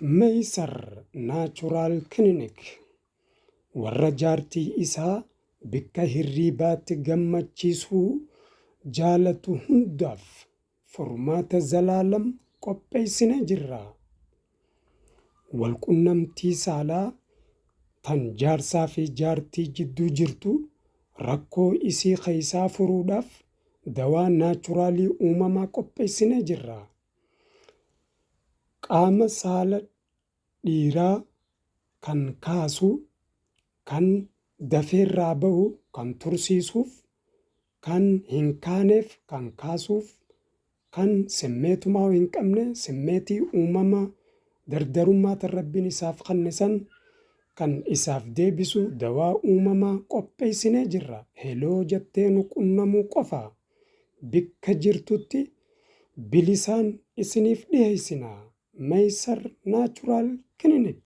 Meeysar Naachuraal Kilinik warra jaartii isaa bakka hirriibaatti gammachiisuu jaalatu hundaaf furmaata zalaalam qopheessinee jirra. Walqunnamtii saalaa tan jaarsaa fi jaartii jidduu jirtu rakkoo isii keessaa furuudhaaf dawaa naachuraalii uumamaa qopheessinee jirra. Qaama saala dhiiraa kan kaasu, kan dafeerraa bahu, kan tursiisuuf, kan hin kaaneef kan kaasuuf, kan simmeetumaa hin qabne simmeetii uumamaa dardarummaa tan rabbiin isaaf kennisan kan isaaf deebisu dawaa uumamaa qopheessinee jirra. Heloo jettee nu qunnamuu qofa bakka jirtutti bilisaan isiniif dhiyeessina. Meeysar Naachuraal Kilinik.